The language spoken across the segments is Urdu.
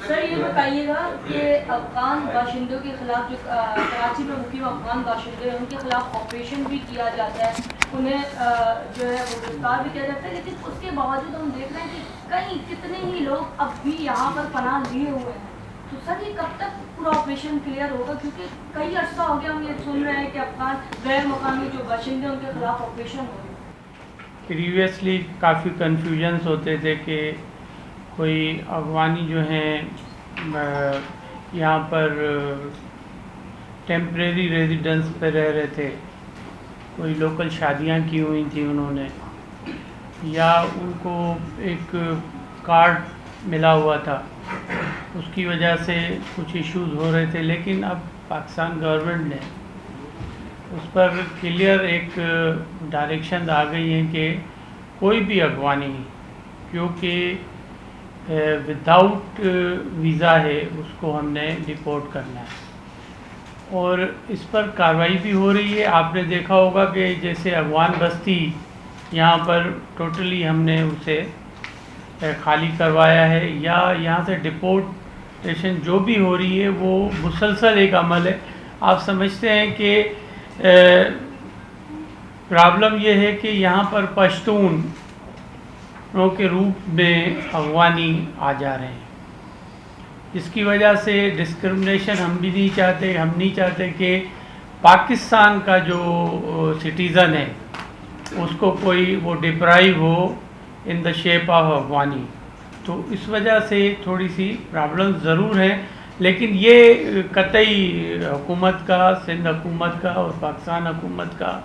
سر یہ بتائیے گا کہ افغان باشندوں کے خلاف جو کراچی میں مقیم افغان باشندے ہیں ان کے خلاف آپریشن بھی کیا جاتا ہے، انہیں جو ہے وہ گرفتار بھی کیا جاتا ہے، لیکن اس کے باوجود ہم دیکھ رہے ہیں کہ کئی کتنے ہی لوگ اب بھی یہاں پر پناہ لیے ہوئے ہیں. تو سر یہ کب تک پورا آپریشن کلیئر ہوگا؟ کیونکہ کئی عرصہ ہو گیا ہم یہ سن رہے ہیں کہ افغان غیر مقامی جو باشندے ہیں ان کے خلاف آپریشن ہو رہے ہیں. پریویسلی کافی کنفیوژنس ہوتے تھے کہ کوئی افغانی جو ہیں یہاں پر ٹیمپریری ریزیڈنس پہ رہ رہے تھے، کوئی لوکل شادیاں کی ہوئی تھیں انہوں نے، یا ان کو ایک کارڈ ملا ہوا تھا، اس کی وجہ سے کچھ ایشوز ہو رہے تھے. لیکن اب پاکستان گورنمنٹ نے اس پر کلیئر ایک ڈائریکشن آ گئی ہیں کہ کوئی بھی افغانی کیونکہ وداؤٹ ویزا ہے اس کو ہم نے ڈپورٹ کرنا ہے، اور اس پر کارروائی بھی ہو رہی ہے. آپ نے دیکھا ہوگا کہ جیسے افغان بستی یہاں پر ٹوٹلی ہم نے اسے خالی کروایا ہے، یا یہاں سے ڈپورٹیشن جو بھی ہو رہی ہے وہ مسلسل ایک عمل ہے. آپ سمجھتے ہیں کہ پرابلم یہ ہے کہ یہاں پر پشتون کے روپ میں افغانی آ جا رہے ہیں، جس کی وجہ سے ڈسکرمنیشن ہم بھی نہیں چاہتے. ہم نہیں چاہتے کہ پاکستان کا جو سٹیزن ہے اس کو کوئی وہ deprive who in the shape of Afghani. تو اس وجہ سے تھوڑی سی پرابلم ضرور ہیں، لیکن یہ قطعی حکومت کا، سندھ حکومت کا اور پاکستان حکومت کا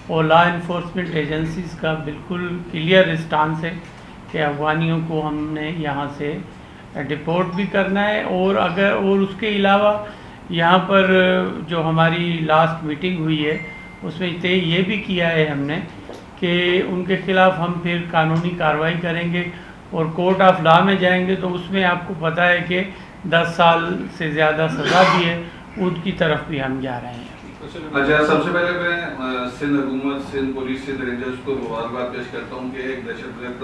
اور لا انفورسمنٹ ایجنسیز کا بالکل کلیئر اسٹانس ہے کہ افغانیوں کو ہم نے یہاں سے ڈپورٹ بھی کرنا ہے. اور اس کے علاوہ یہاں پر جو ہماری لاسٹ میٹنگ ہوئی ہے اس میں طے یہ بھی کیا ہے ہم نے کہ ان کے خلاف ہم پھر قانونی کارروائی کریں گے اور کورٹ آف لا میں جائیں گے. تو اس میں آپ کو پتہ ہے کہ 10 سال سے زیادہ سزا بھی ہے، ان کی طرف بھی ہم جا رہے ہیں. اچھا، سب سے پہلے میں سندھ حکومت، سندھ پولیس، سندھ رینجرز کو مبارکباد پیش کرتا ہوں کہ ایک دہشت گرد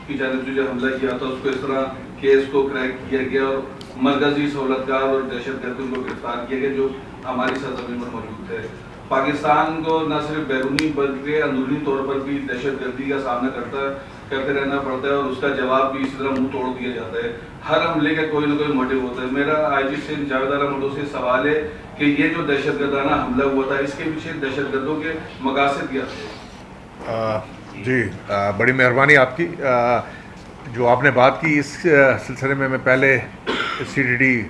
کی جانب سے جو حملہ کیا تھا اس کو اس طرح کیس کو کریک کیا گیا اور مرکزی سہولتکار اور دہشت گردوں کو گرفتار کیا گیا جو ہماری سرزمین پر موجود تھے. پاکستان کو نہ صرف بیرونی بلکہ اندرونی طور پر بھی دہشت گردی کا سامنا کرتے رہنا پڑتا ہے، اور اس کا جواب بھی اسی طرح منہ توڑ دیا جاتا ہے. ہر حملے کا کوئی نہ کوئی موٹیو ہوتا ہے. میرا آئی جی سندھ جاوید عالم مٹو سے سوال ہے کہ یہ جو دہشت گردانہ حملہ ہوا تھا اس کے پیچھے دہشت گردوں کے مقاصد کیا تھے؟ جی بڑی مہربانی آپ کی. جو آپ نے بات کی اس سلسلے میں پہلے سی ڈی ڈی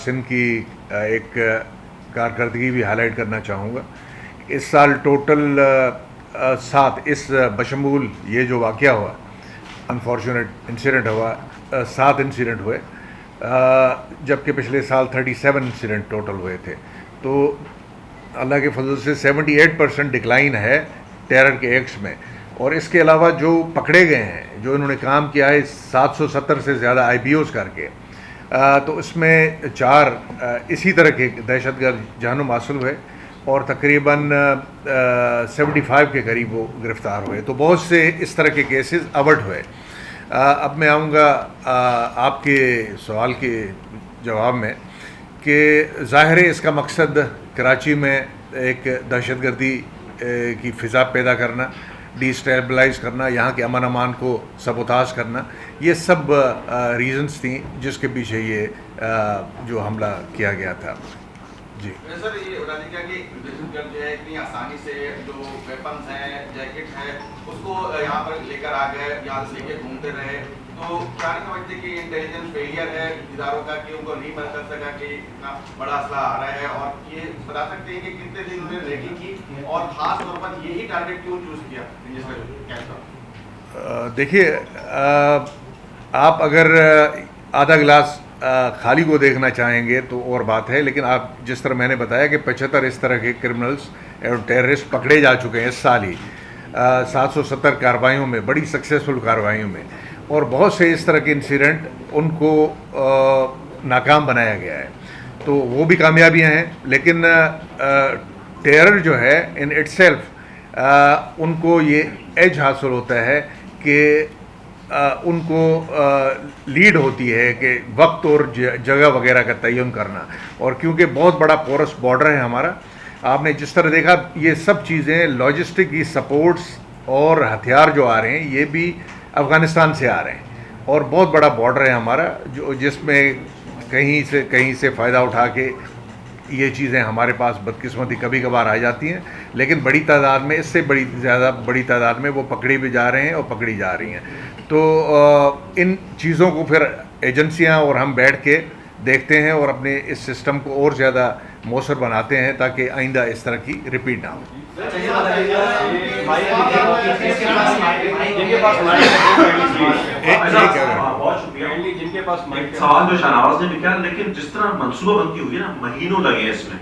سندھ کی ایک کارکردگی بھی ہائی لائٹ کرنا چاہوں گا. اس سال ٹوٹل 7 اس بشمول یہ جو واقعہ ہوا، انفارچونیٹ انسیڈنٹ ہوا، 7 انسیڈنٹ ہوئے، جبکہ پچھلے سال 37 انسیڈنٹ ٹوٹل ہوئے تھے. تو اللہ کے فضل سے 78% ڈکلائن ہے ٹیرر کے ایکٹس میں. اور اس کے علاوہ جو پکڑے گئے ہیں، جو انہوں نے کام کیا ہے 770 سے زیادہ آئی پی اوز کر کے، تو اس میں 4 اسی طرح کے دہشت گرد جانم حاصل ہوئے اور تقریباً 75 کے قریب وہ گرفتار ہوئے. تو بہت سے اس طرح کے کیسز اوارڈ ہوئے. اب میں آؤں گا آپ کے سوال کے جواب میں کہ ظاہر ہے اس کا مقصد کراچی میں ایک دہشت گردی کی فضا پیدا کرنا، ڈی اسٹیبلائز کرنا، یہاں کے امن امان کو سبوتاژ کرنا، یہ سب ریزنز تھیں جس کے پیچھے یہ جو حملہ کیا گیا تھا. جی سر، یہ بتا دیں کہ دہشت گرد جو ہے اتنی آسانی سے جو ویپنز ہیں، جیکٹ ہے، اس کو یہاں پر لے کر آ گئے، یہاں سے لے کے گھومتے رہے. تو کیا نہیں سمجھتے کہ انٹیلیجنس فیلئر ہے اداروں کا کہ ان کو نہیں پتہ چل سکا کہ اتنا بڑا اسلحہ آ رہا ہے؟ اور یہ بتا سکتے ہیں کہ کتنے دن انہوں نے ریڈنگ کی اور خاص طور پر یہی ٹارگیٹ کیوں چوز کیا جس کا کیسا؟ دیکھیے، آپ اگر آدھا گلاس خالی کو دیکھنا چاہیں گے تو اور بات ہے، لیکن آپ جس طرح میں نے بتایا کہ 75 اس طرح کے کرمنلز اور ٹیررسٹ پکڑے جا چکے ہیں اس سال ہی 770 کارروائیوں میں، بڑی سکسیزفل کارروائیوں میں، اور بہت سے اس طرح کے انسیڈنٹ ان کو ناکام بنایا گیا ہے. تو وہ بھی کامیابیاں ہیں، لیکن ٹیرر جو ہے ان اٹ سیلف ان کو یہ ایج حاصل ہوتا ہے کہ ان کو لیڈ ہوتی ہے کہ وقت اور جگہ وغیرہ کا تعین کرنا، اور کیونکہ بہت بڑا پورس بارڈر ہے ہمارا، آپ نے جس طرح دیکھا یہ سب چیزیں لاجسٹک کی سپورٹس اور ہتھیار جو آ رہے ہیں یہ بھی افغانستان سے آ رہے ہیں، اور بہت بڑا بارڈر ہے ہمارا جس میں کہیں سے فائدہ اٹھا کے یہ چیزیں ہمارے پاس بدقسمتی کبھی کبھار آ جاتی ہیں، لیکن بڑی تعداد میں، اس سے زیادہ بڑی تعداد میں وہ پکڑی بھی جا رہے ہیں اور پکڑی جا رہی ہیں۔ تو ان چیزوں کو پھر ایجنسیاں اور ہم بیٹھ کے دیکھتے ہیں اور اپنے اس سسٹم کو اور زیادہ مؤثر بناتے ہیں تاکہ آئندہ اس طرح کی ریپیٹ نہ ہو۔ سوال جو شاہنواز نے بھی کیا، لیکن جس طرح منصوبہ بندی ہوئی ہے نا، مہینوں لگے اس میں،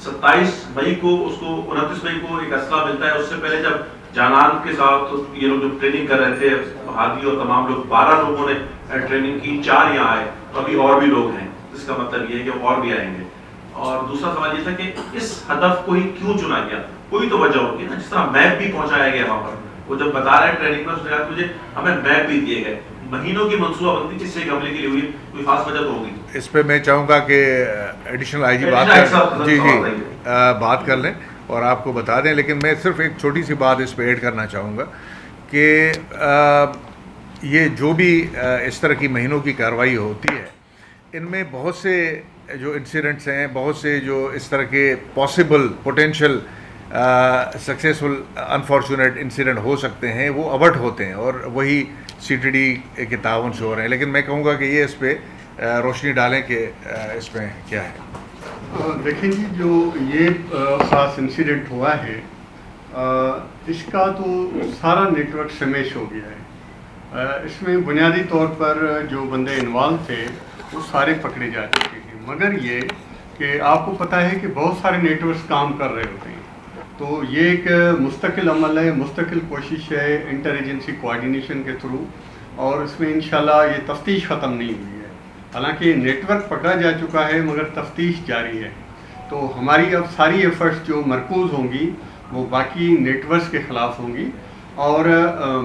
27 مئی کو اس کو 29 مئی کو ایک اسلحہ ملتا ہے، اس سے پہلے جب جانان کے ساتھ یہ لوگ جو ٹریننگ کر رہے تھے ہادی اور تمام لوگ، 12 لوگوں نے ٹریننگ کی، 4 یہاں آئے، ابھی اور بھی لوگ ہیں، اس کا مطلب یہ ہے کہ اور بھی آئیں گے۔ اور دوسرا سوال یہ تھا کہ اس ہدف کو ہی کیوں چنا گیا، کوئی تو وجہ ہوگی نا، جس طرح میپ بھی پہنچایا گیا وہاں پر، وہ جب بتا رہے ہیں ٹریننگ میں اس نے کہا مجھے ہمیں میپ بھی دیے گئے، مہینوں کی منصوبہ بندی کس سے عملے کے لیے ہوئی، کوئی خاص وجہ تو ہوگی۔ اس پہ میں چاہوں گا کہ ایڈیشنل آئی جی بات کر لیں اور آپ کو بتا دیں، لیکن میں صرف ایک چھوٹی سی بات اس پہ ایڈ کرنا چاہوں گا کہ یہ جو بھی اس طرح کی مہینوں کی کارروائی ہوتی ہے، ان میں بہت سے جو انسیڈنٹس ہیں، بہت سے جو اس طرح کے possible potential successful unfortunate incident ہو سکتے ہیں، وہ اوٹ ہوتے ہیں اور وہی سی ٹی ڈی کے تعاون سے ہو رہے ہیں۔ لیکن میں کہوں گا کہ یہ اس پہ روشنی ڈالیں کہ اس میں کیا ہے۔ دیکھیں جی، جو یہ خاص انسیڈنٹ ہوا ہے اس کا تو سارا نیٹ ورک سمیش ہو گیا ہے۔ اس میں بنیادی طور پر جو بندے انوالو تھے وہ سارے پکڑے جا چکے ہیں، مگر یہ کہ آپ کو پتہ ہے کہ بہت سارے نیٹ ورکس کام کر رہے ہوتے ہیں، تو یہ ایک مستقل عمل ہے، مستقل کوشش ہے انٹر ایجنسی کوآرڈینیشن کے تھرو، اور اس میں انشاءاللہ یہ تفتیش ختم نہیں ہوئی ہے۔ حالانکہ نیٹ ورک پکڑا جا چکا ہے مگر تفتیش جاری ہے، تو ہماری اب ساری ایفرٹس جو مرکوز ہوں گی وہ باقی نیٹ ورکس کے خلاف ہوں گی، اور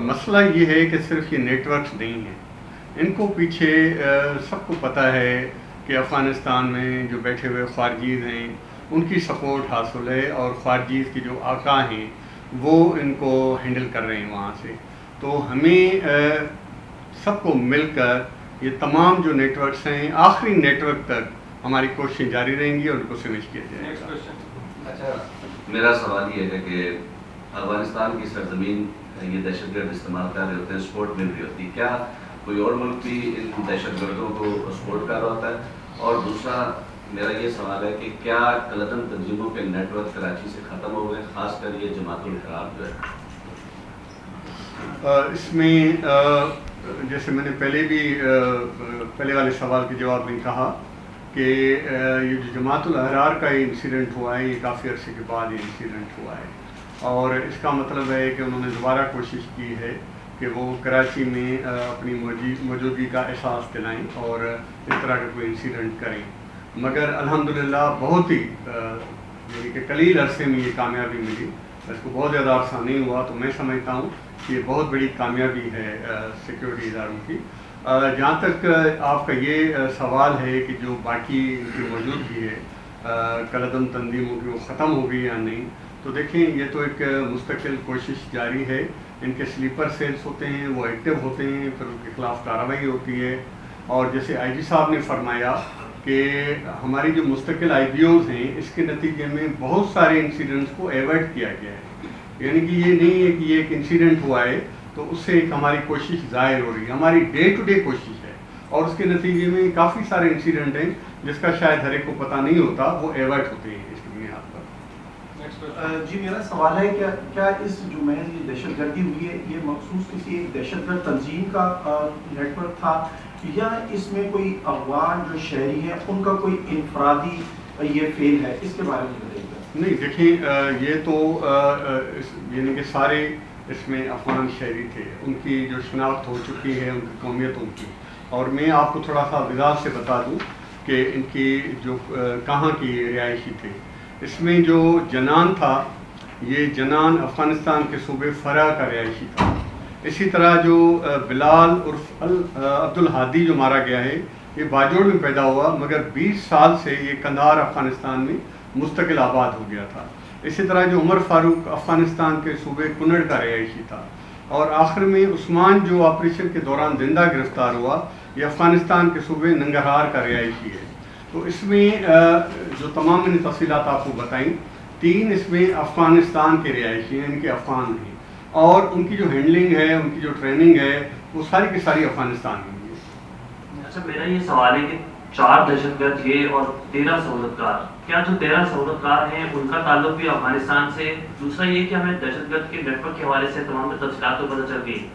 مسئلہ یہ ہے کہ صرف یہ نیٹ ورکس نہیں ہیں، ان کو پیچھے سب کو پتہ ہے کہ افغانستان میں جو بیٹھے ہوئے خارجیز ہیں ان کی سپورٹ حاصل ہے، اور خارجیز کے جو آقا ہیں وہ ان کو ہینڈل کر رہے ہیں وہاں سے۔ تو ہمیں سب کو مل کر یہ تمام جو نیٹ ورکس ہیں آخری نیٹ ورک تک ہماری کوششیں جاری رہیں گی اور ان کو سمجھ کیا جائے گا۔ اچھا، میرا سوال یہ ہے کہ افغانستان کی سرزمین یہ دہشت گرد استعمال کر رہے ہوتے ہیں، سپورٹ مل رہی ہوتی ہے، کیا کوئی اور ملک بھی ان دہشت گردوں کو سپورٹ کر رہا ہوتا ہے؟ اور دوسرا میرا یہ سوال ہے کہ کیا کلدم تنظیموں کے نیٹ ورک کراچی سے ختم ہو گئے، خاص کر یہ جماعت الحرام جو ہے؟ اس میں جیسے میں نے پہلے والے سوال کے جواب میں کہا کہ یہ جو جماعت الاحرار کا یہ انسیڈنٹ ہوا ہے، یہ کافی عرصے کے بعد یہ انسیڈنٹ ہوا ہے، اور اس کا مطلب ہے کہ انہوں نے دوبارہ کوشش کی ہے کہ وہ کراچی میں اپنی موجودگی کا احساس دلائیں اور اس طرح کا کوئی انسیڈنٹ کریں، مگر الحمدللہ بہت ہی یعنی کہ قلیل عرصے میں یہ کامیابی ملی، اس کو بہت زیادہ عرصہ نہیں ہوا، تو میں سمجھتا ہوں کہ یہ بہت بڑی کامیابی ہے سیکیورٹی اداروں کی۔ جہاں تک آپ کا یہ سوال ہے کہ جو باقی ان کی موجودگی ہے کلدم تنظیموں کی وہ ختم ہو گئی یا نہیں، تو دیکھیں یہ تو ایک مستقل کوشش جاری ہے، ان کے سلیپر سیلز ہوتے ہیں، وہ ایکٹیو ہوتے ہیں، پھر ان کے خلاف کارروائی ہوتی ہے، اور جیسے آئی جی صاحب نے فرمایا کہ ہماری جو مستقل آئی بی اوز ہیں اس کے نتیجے میں بہت سارے انسیڈنٹس کو ایوائڈ کیا گیا ہے، یعنی کہ یہ نہیں ہے کہ یہ ایک انسیڈنٹ ہوا ہے تو اس سے ایک ہماری کوشش ظاہر ہو رہی ہے، ہماری ڈے ٹو ڈے کوشش ہے، اور اس کے نتیجے میں کافی سارے انسیڈنٹ ہیں جس کا شاید ہر ایک کو پتہ نہیں ہوتا، وہ ایوائڈ ہوتے ہیں اس بنیاد پر۔ جی میرا سوال ہے کہ کیا اس جو محض یہ دہشت گردی ہوئی ہے یہ مخصوص کسی ایک دہشت گرد تنظیم کا نیٹ ورک تھا، یا اس میں کوئی افغان جو شہری ہیں ان کا کوئی انفرادی یہ فیل ہے، اس کے بارے میں بتائیے گا؟ نہیں دیکھیں، یہ تو یعنی کہ سارے اس میں افغان شہری تھے، ان کی جو شناخت ہو چکی ہے ان کی قومیتوں کی، اور میں آپ کو تھوڑا سا وضاحت سے بتا دوں کہ ان کی جو کہاں کی رہائشی تھے۔ اس میں جو جنان تھا، یہ جنان افغانستان کے صوبے فرا کا رہائشی تھا، اسی طرح جو بلال عرف عبد الحادی جو مارا گیا ہے یہ باجوڑ میں پیدا ہوا مگر 20 سال سے یہ قندھار افغانستان میں مستقل آباد ہو گیا تھا. اسی طرح جو عمر فاروق افغانستان کے صوبے کنڑ کا رہائشی تھا. اور آخر میں عثمان جو آپریشن کے دوران زندہ گرفتار ہوا یہ افغانستان کے صوبے ننگرہار کا رہائشی ہے. تو اس میں جو تمام میں نے تفصیلات آپ کو بتائیں 3 اس میں افغانستان کے رہائشی ہیں، ان کے افغان ہیں، اور ان کی جو ہینڈلنگ ہے، ان کی جو ٹریننگ ہے وہ ساری کی ساری افغانستان میں ہوئی ہے. اچھا میرا یہ سوال ہے کہ 4 دہشت گرد تھے اور 13 سہولتکار، کیا جو 13 سہولتکار ہیں ان کا تعلق بھی افغانستان سے؟ دوسرا یہ کہ ہمیں دہشت گرد کے نیٹ ورک کے حوالے سے تمام تفصیلات تو پتہ چل گئی،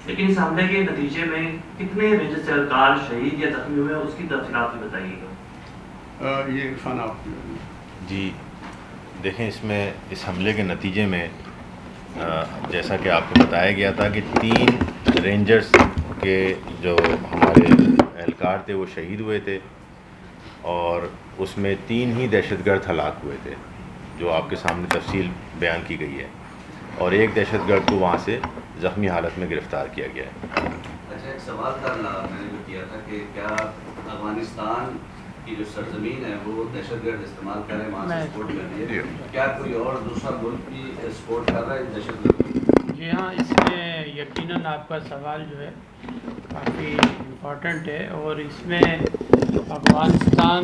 لیکن اس حملے کے نتیجے میں کتنے رینجر سے اہلکار شہید یا زخمی ہوئے اس کی تفصیلات بھی بتائیے گا. یہ عرفان آپ جی دیکھیں، اس حملے کے نتیجے میں جیسا کہ آپ کو بتایا گیا تھا کہ 3 رینجرز کے جو ہمارے اہلکار تھے وہ شہید ہوئے تھے، اور اس میں 3 ہی دہشت گرد ہلاک ہوئے تھے جو آپ کے سامنے تفصیل بیان کی گئی ہے، اور 1 دہشت گرد کو وہاں سے زخمی حالت میں گرفتار کیا گیا ہے. اچھا، ایک سوال تھا میں نے جو کیا تھا کہ کیا افغانستان کی جو سرزمین ہے وہ دہشت گرد استعمال کر رہے ہیں، وہاں سے سپورٹ کر رہی ہے، کیا کوئی اور دوسرا ملک بھی سپورٹ کر رہا ہے دہشت گرد؟ جی ہاں، اس میں یقیناً آپ کا سوال جو ہے کافی امپورٹنٹ ہے، اور اس میں افغانستان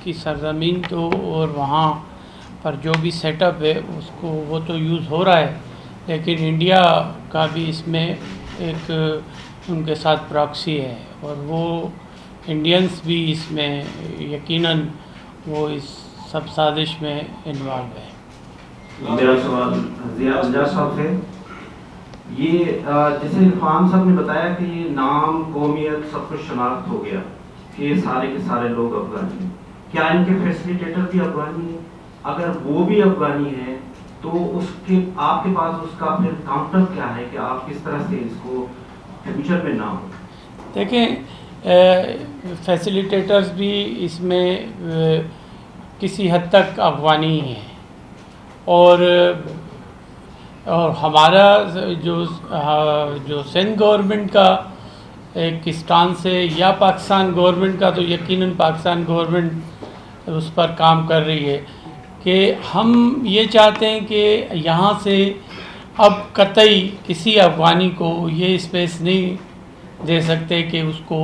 کی سرزمین تو اور وہاں پر جو بھی سیٹ اپ ہے اس کو وہ تو یوز ہو رہا ہے، لیکن انڈیا کا بھی اس میں ایک ان کے ساتھ پراکسی ہے، اور وہ انڈینس بھی اس میں یقیناً وہ اس سب سازش میں انوالو ہے. میرا سوال ضیاء بنجار صاحب سے، یہ جیسے عرفان صاحب نے بتایا کہ یہ نام، قومیت سب کچھ شناخت ہو گیا کہ یہ سارے کے سارے لوگ افغانی ہیں، کیا ان کے فیسیلیٹیٹر بھی افغانی ہیں؟ اگر وہ بھی افغانی ہیں تو اس کے آپ کے پاس اس کا پھر کاؤنٹر کیا ہے کہ آپ کس طرح سے اس کو فیوچر میں نہ ہو؟ دیکھیں، فیسیلیٹیٹرز بھی اس میں کسی حد تک افغانی ہی ہیں، اور ہمارا جو سندھ گورنمنٹ کا ایک اسٹانس ہے یا پاکستان گورنمنٹ کا، تو یقیناً پاکستان گورنمنٹ اس پر کام کر رہی ہے کہ ہم یہ چاہتے ہیں کہ یہاں سے اب قطعی کسی افغانی کو یہ اسپیس نہیں دے سکتے کہ اس کو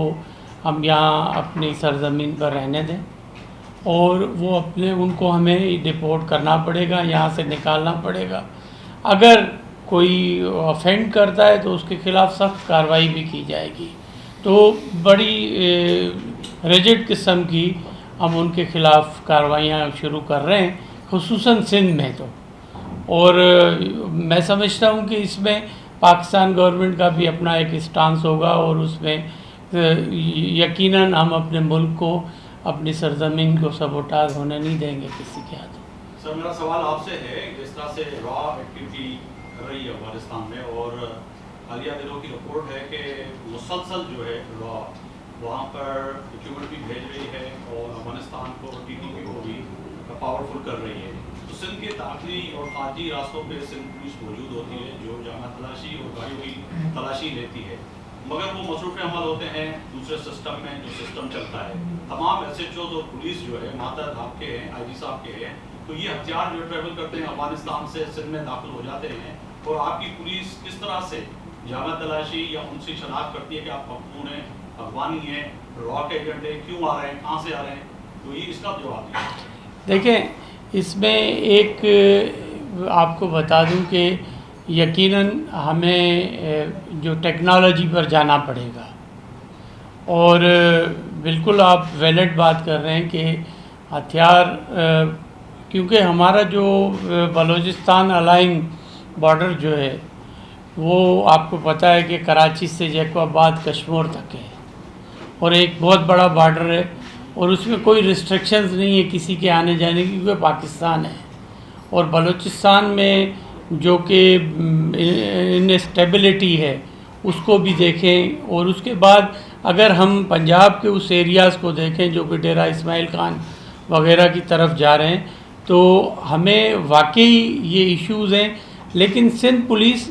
ہم یہاں اپنی سرزمین پر رہنے دیں، اور وہ ان کو ہمیں ڈپورٹ کرنا پڑے گا، یہاں سے نکالنا پڑے گا. اگر کوئی افینڈ کرتا ہے تو اس کے خلاف سخت کارروائی بھی کی جائے گی. تو بڑی ریجڈ قسم کی ہم ان کے خلاف کارروائیاں شروع کر رہے ہیں، خصوصاً سندھ میں تو. اور میں سمجھتا ہوں کہ اس میں پاکستان گورنمنٹ کا بھی اپنا ایک اسٹانس ہوگا، اور اس میں یقیناً ہم اپنے ملک کو، اپنی سرزمین کو سبوٹاژ ہونے نہیں دیں گے کسی کے ہاتھوں. سر میرا سوال آپ سے ہے، جس طرح سے را ایکٹیویٹی کر رہی ہے افغانستان میں، اور حالیہ دنوں کی رپورٹ ہے کہ مسلسل جو ہے را وہاں پر ایکوپمنٹ بھی بھیج رہی ہے اور افغانستان کو ٹی ٹی پی کو بھی پاورفل کر رہی ہے. تو سندھ کے داخلی اور خارجی راستوں پہ سندھ پولیس موجود ہوتی ہے جو جامع تلاشی اور گاڑیوں کی تلاشی لیتی ہے، مگر وہ مصروف عمل ہوتے ہیں دوسرے سسٹم میں جو سسٹم چلتا ہے. تمام ایس ایچ اوز اور پولیس جو ہے ماتحت آپ کے ہیں، آئی جی صاحب کے ہیں، تو یہ ہتھیار جو ٹریول کرتے ہیں افغانستان سے سندھ میں داخل ہو جاتے ہیں، اور آپ کی پولیس کس طرح سے جامع تلاشی یا ان سے شناخت کرتی ہے کہ آپ پختون ہیں، افغانی ہیں، را کے ایجنٹ ہیں، کیوں آ رہے ہیں، کہاں سے آ رہے ہیں؟ تو یہ اس کا جواب دیں. دیکھیں، اس میں ایک آپ کو بتا دوں کہ یقیناً ہمیں جو ٹیکنالوجی پر جانا پڑے گا، اور بالکل آپ ویلڈ بات کر رہے ہیں کہ ہتھیار، کیونکہ ہمارا جو بلوچستان الائنگ بارڈر جو ہے وہ آپ کو پتہ ہے کہ کراچی سے جیکو آباد کشمور تک ہے، اور ایک بہت بڑا بارڈر ہے، اور اس میں کوئی ریسٹرکشنز نہیں ہے کسی کے آنے جانے کی، کیونکہ پاکستان ہے. اور بلوچستان میں جو کہ انسٹیبلٹی ہے اس کو بھی دیکھیں، اور اس کے بعد اگر ہم پنجاب کے اس ایریاز کو دیکھیں جو کہ ڈیرہ اسماعیل خان وغیرہ کی طرف جا رہے ہیں، تو ہمیں واقعی یہ ایشوز ہیں. لیکن سندھ پولیس